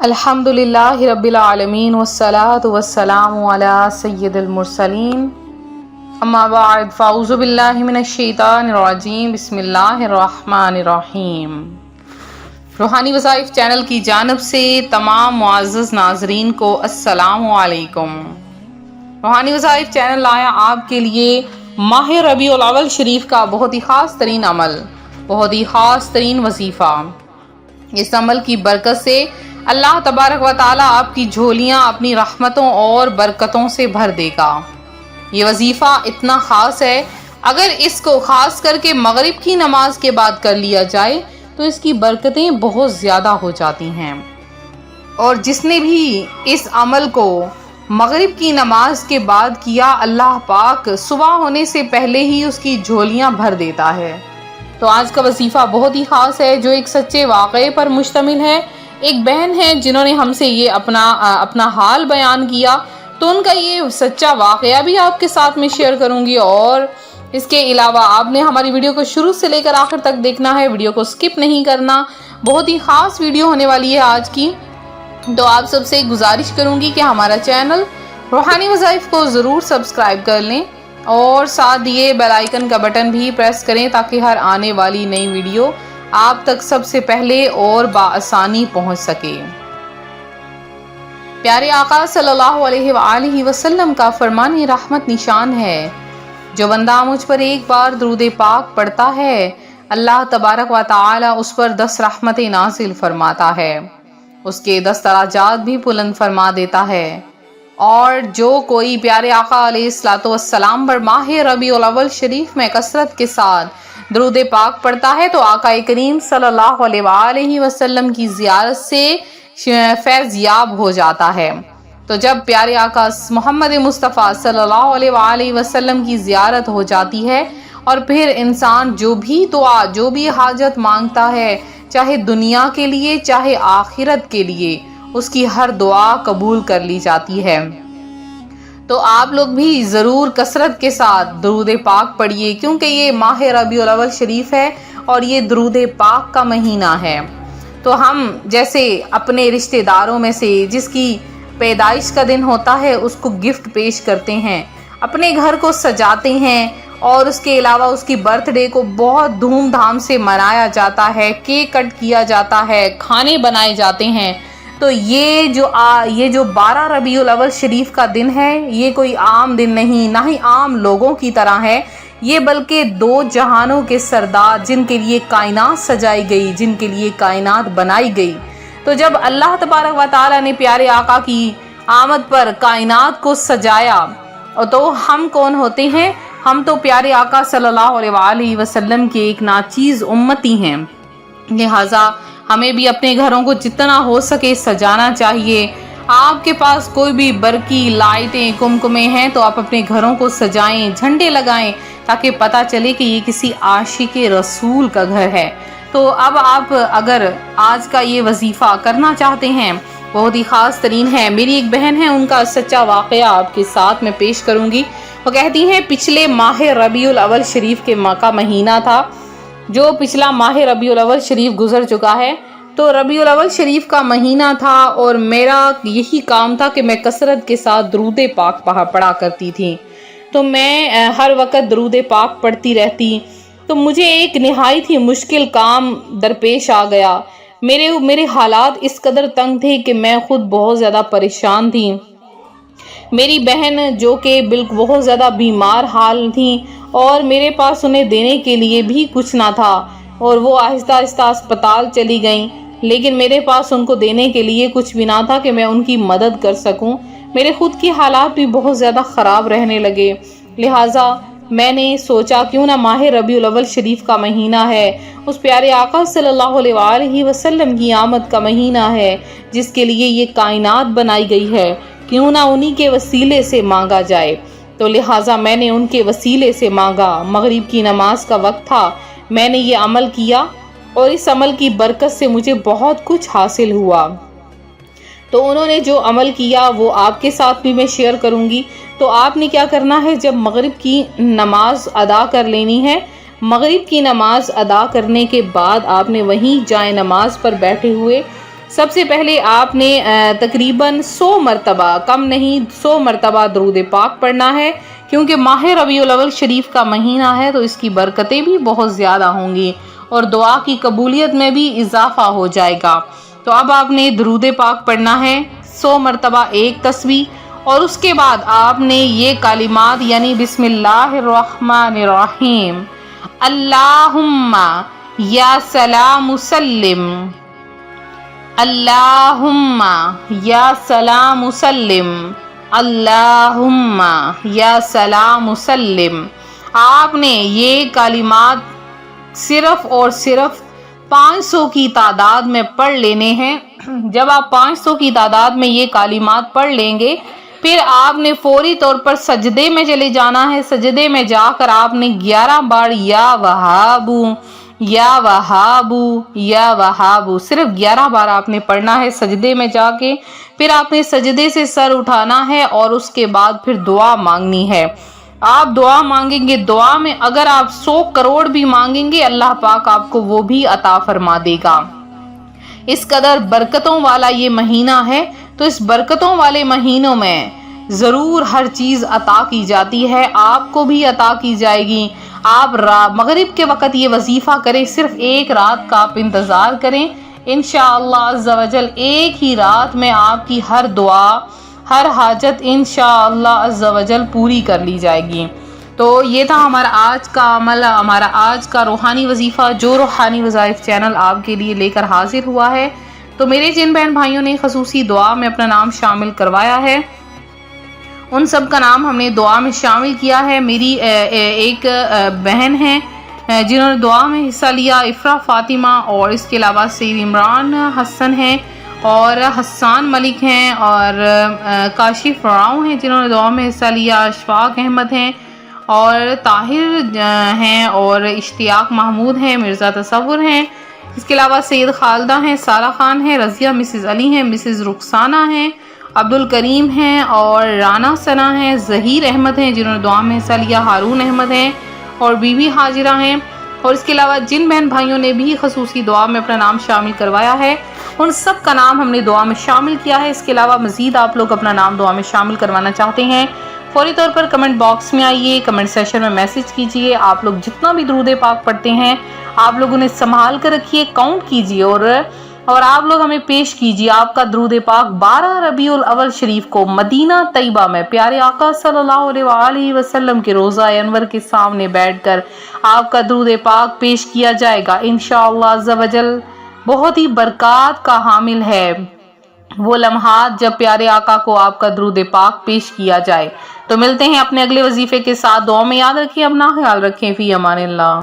الحمدللہ رب العالمین والصلاة والسلام علی سید المرسلین اما بعد فاعوذ باللہ من الشیطان الرجیم بسم اللہ الرحمن الرحیم۔ روحانی وظائف چینل کی جانب سے تمام معزز ناظرین کو السلام علیکم۔ روحانی وظائف چینل لایا آپ کے لیے ماہ ربیع الاول شریف کا بہت ہی خاص ترین عمل، بہت ہی خاص ترین وظیفہ۔ اس عمل کی برکت سے اللہ تبارک و تعالیٰ آپ کی جھولیاں اپنی رحمتوں اور برکتوں سے بھر دے گا۔ یہ وظیفہ اتنا خاص ہے، اگر اس کو خاص کر کے مغرب کی نماز کے بعد کر لیا جائے تو اس کی برکتیں بہت زیادہ ہو جاتی ہیں، اور جس نے بھی اس عمل کو مغرب کی نماز کے بعد کیا، اللہ پاک صبح ہونے سے پہلے ہی اس کی جھولیاں بھر دیتا ہے۔ تو آج کا وظیفہ بہت ہی خاص ہے، جو ایک سچے واقعے پر مشتمل ہے۔ ایک بہن ہے جنہوں نے ہم سے یہ اپنا حال بیان کیا، تو ان کا یہ سچا واقعہ بھی آپ کے ساتھ میں شیئر کروں گی، اور اس کے علاوہ آپ نے ہماری ویڈیو کو شروع سے لے کر آخر تک دیکھنا ہے، ویڈیو کو سکپ نہیں کرنا۔ بہت ہی خاص ویڈیو ہونے والی ہے آج کی، تو آپ سب سے گزارش کروں گی کہ ہمارا چینل روحانی وظائف کو ضرور سبسکرائب کر لیں، اور ساتھ یہ بیل آئیکن کا بٹن بھی پریس کریں تاکہ ہر آنے والی نئی ویڈیو آپ تک سب سے پہلے اور بآسانی پہنچ سکے۔ پیارے آقا صلی اللہ علیہ وآلہ وسلم کا فرمان رحمت نشان ہے، جو بندہ مجھ پر ایک بار درود پاک پڑھتا ہے، اللہ تبارک و تعالی اس پر 10 رحمتیں نازل فرماتا ہے، اس کے 10 درجات بھی بلند فرما دیتا ہے۔ اور جو کوئی پیارے آقا علیہ الصلوۃ والسلام پر ماہ ربیع الاول شریف میں کثرت کے ساتھ درود پاک پڑھتا ہے، تو آقا کریم صلی اللہ علیہ وآلہ وسلم کی زیارت سے فیض یاب ہو جاتا ہے۔ تو جب پیارے آقا محمد مصطفیٰ صلی اللہ علیہ وآلہ وسلم کی زیارت ہو جاتی ہے، اور پھر انسان جو بھی دعا، جو بھی حاجت مانگتا ہے، چاہے دنیا کے لیے چاہے آخرت کے لیے، اس کی ہر دعا قبول کر لی جاتی ہے۔ تو آپ لوگ بھی ضرور کثرت کے ساتھ درود پاک پڑھیے، کیونکہ یہ ماہ ربیع الاول شریف ہے اور یہ درود پاک کا مہینہ ہے۔ تو ہم جیسے اپنے رشتہ داروں میں سے جس کی پیدائش کا دن ہوتا ہے، اس کو گفٹ پیش کرتے ہیں، اپنے گھر کو سجاتے ہیں، اور اس کے علاوہ اس کی برتھ ڈے کو بہت دھوم دھام سے منایا جاتا ہے، کیک کٹ کیا جاتا ہے، کھانے بنائے جاتے ہیں۔ تو یہ جو 12 ربیع الاول شریف کا دن ہے، یہ کوئی عام دن نہیں، نہ ہی عام لوگوں کی طرح ہے، یہ بلکہ 2 جہانوں کے سردار، جن کے لیے کائنات سجائی گئی، جن کے لیے کائنات بنائی گئی۔ تو جب اللہ تبارک و تعالیٰ نے پیارے آقا کی آمد پر کائنات کو سجایا، تو ہم کون ہوتے ہیں؟ ہم تو پیارے آقا صلی اللہ علیہ وآلہ وسلم کے ایک ناچیز امتی ہیں، لہٰذا ہمیں بھی اپنے گھروں کو جتنا ہو سکے سجانا چاہیے۔ آپ کے پاس کوئی بھی برقی لائٹیں، کمکمے ہیں، تو آپ اپنے گھروں کو سجائیں، جھنڈے لگائیں، تاکہ پتہ چلے کہ یہ کسی عاشق رسول کا گھر ہے۔ تو اب آپ اگر آج کا یہ وظیفہ کرنا چاہتے ہیں، بہت ہی خاص ترین ہے۔ میری ایک بہن ہے، ان کا سچا واقعہ آپ کے ساتھ میں پیش کروں گی۔ وہ کہتی ہیں پچھلے ماہ ربیع الاول شریف کے کا مہینہ تھا، جو پچھلا ماہ ربیع الاول شریف گزر چکا ہے، تو ربیع الاول شریف کا مہینہ تھا، اور میرا یہی کام تھا کہ میں کثرت کے ساتھ درود پاک پڑھا کرتی تھی۔ تو میں ہر وقت درود پاک پڑھتی رہتی، تو مجھے ایک نہایت ہی مشکل کام درپیش آ گیا۔ میرے حالات اس قدر تنگ تھے کہ میں خود بہت زیادہ پریشان تھی۔ میری بہن جو کہ بہت زیادہ بیمار حال تھی، اور میرے پاس انہیں دینے کے لیے بھی کچھ نہ تھا، اور وہ آہستہ آہستہ اسپتال چلی گئیں، لیکن میرے پاس ان کو دینے کے لیے کچھ بھی نہ تھا کہ میں ان کی مدد کر سکوں۔ میرے خود کی حالات بھی بہت زیادہ خراب رہنے لگے، لہٰذا میں نے سوچا کیوں نہ ماہ ربیع الاول شریف کا مہینہ ہے، اس پیارے آقا صلی اللہ علیہ وآلہ وسلم کی آمد کا مہینہ ہے، جس کے لیے یہ کائنات بنائی گئی ہے، کیوں نہ انہی کے وسیلے سے مانگا جائے۔ تو لہٰذا میں نے ان کے وسیلے سے مانگا۔ مغرب کی نماز کا وقت تھا، میں نے یہ عمل کیا، اور اس عمل کی برکت سے مجھے بہت کچھ حاصل ہوا۔ تو انہوں نے جو عمل کیا وہ آپ کے ساتھ بھی میں شیئر کروں گی۔ تو آپ نے کیا کرنا ہے، جب مغرب کی نماز ادا کر لینی ہے، مغرب کی نماز ادا کرنے کے بعد آپ نے وہیں جائے نماز پر بیٹھے ہوئے سب سے پہلے آپ نے تقریباً 100 مرتبہ، کم نہیں 100 مرتبہ درود پاک پڑھنا ہے، کیونکہ ماہ ربیع الاول شریف کا مہینہ ہے تو اس کی برکتیں بھی بہت زیادہ ہوں گی اور دعا کی قبولیت میں بھی اضافہ ہو جائے گا۔ تو اب آپ نے درود پاک پڑھنا ہے 100 مرتبہ ایک تسبیح، اور اس کے بعد آپ نے یہ کلمات یعنی بسم اللہ الرحمن الرحیم، اللہم یا سلام سلم، اللہم یا سلام سلم، اللہم یا سلام سلم۔ آپ نے یہ کلمات صرف اور صرف 500 کی تعداد میں پڑھ لینے ہیں۔ جب آپ 500 کی تعداد میں یہ کلمات پڑھ لیں گے، پھر آپ نے فوری طور پر سجدے میں چلے جانا ہے۔ سجدے میں جا کر آپ نے 11 بار یا وہابو یا وہابو یا وہابو، صرف 11 بار آپ نے پڑھنا ہے سجدے میں جا کے۔ پھر آپ نے سجدے سے سر اٹھانا ہے اور اس کے بعد پھر دعا مانگنی ہے۔ آپ دعا مانگیں گے، دعا میں اگر آپ 100 کروڑ بھی مانگیں گے، اللہ پاک آپ کو وہ بھی عطا فرما دے گا۔ اس قدر برکتوں والا یہ مہینہ ہے، تو اس برکتوں والے مہینوں میں ضرور ہر چیز عطا کی جاتی ہے، آپ کو بھی عطا کی جائے گی۔ آپ مغرب کے وقت یہ وظیفہ کریں، صرف ایک رات کا آپ انتظار کریں، انشاءاللہ عز و جل ایک ہی رات میں آپ کی ہر دعا، ہر حاجت انشاءاللہ عز و جل پوری کر لی جائے گی۔ تو یہ تھا ہمارا آج کا عمل، ہمارا آج کا روحانی وظیفہ جو روحانی وظائف چینل آپ کے لیے لے کر حاضر ہوا ہے۔ تو میرے جن بہن بھائیوں نے خصوصی دعا میں اپنا نام شامل کروایا ہے، ان سب کا نام ہم نے دعا میں شامل کیا ہے۔ میری ایک بہن ہیں جنہوں نے دعا میں حصہ لیا، افرا فاطمہ، اور اس کے علاوہ سید عمران حسن ہیں اور حسان ملک ہیں اور کاشف راؤ ہیں جنہوں نے دعا میں حصہ لیا، اشفاق احمد ہیں اور طاہر ہیں اور اشتیاق محمود ہیں، مرزا تصور ہیں، اس کے علاوہ سید خالدہ ہیں، سارہ خان ہیں، رضیہ مسز علی ہیں، مسز رخسانہ ہیں، عبد الکریم ہیں اور رانا ثنا ہیں، ظہیر احمد ہیں جنہوں نے دعا میں حصہ لیا، ہارون احمد ہیں اور بی بی حاجرہ ہیں، اور اس کے علاوہ جن بہن بھائیوں نے بھی خصوصی دعا میں اپنا نام شامل کروایا ہے، ان سب کا نام ہم نے دعا میں شامل کیا ہے۔ اس کے علاوہ مزید آپ لوگ اپنا نام دعا میں شامل کروانا چاہتے ہیں، فوری طور پر کمنٹ باکس میں آئیے، کمنٹ سیشن میں میسج کیجئے۔ آپ لوگ جتنا بھی درود پاک پڑھتے ہیں، آپ لوگ انہیں سنبھال کر رکھیے، کاؤنٹ کیجئے اور آپ لوگ ہمیں پیش کیجئے آپ کا درود پاک 12 ربیع الاول شریف کو مدینہ طیبہ میں پیارے آقا صلی اللہ علیہ وآلہ وسلم کے روضہ انور کے سامنے بیٹھ کر آپ کا درود پاک پیش کیا جائے گا انشاءاللہ عز و جل۔ بہت ہی برکات کا حامل ہے وہ لمحات جب پیارے آقا کو آپ کا درود پاک پیش کیا جائے۔ تو ملتے ہیں اپنے اگلے وظیفے کے ساتھ، دعا میں یاد رکھیں، اپنا خیال رکھیں، فی امان اللہ۔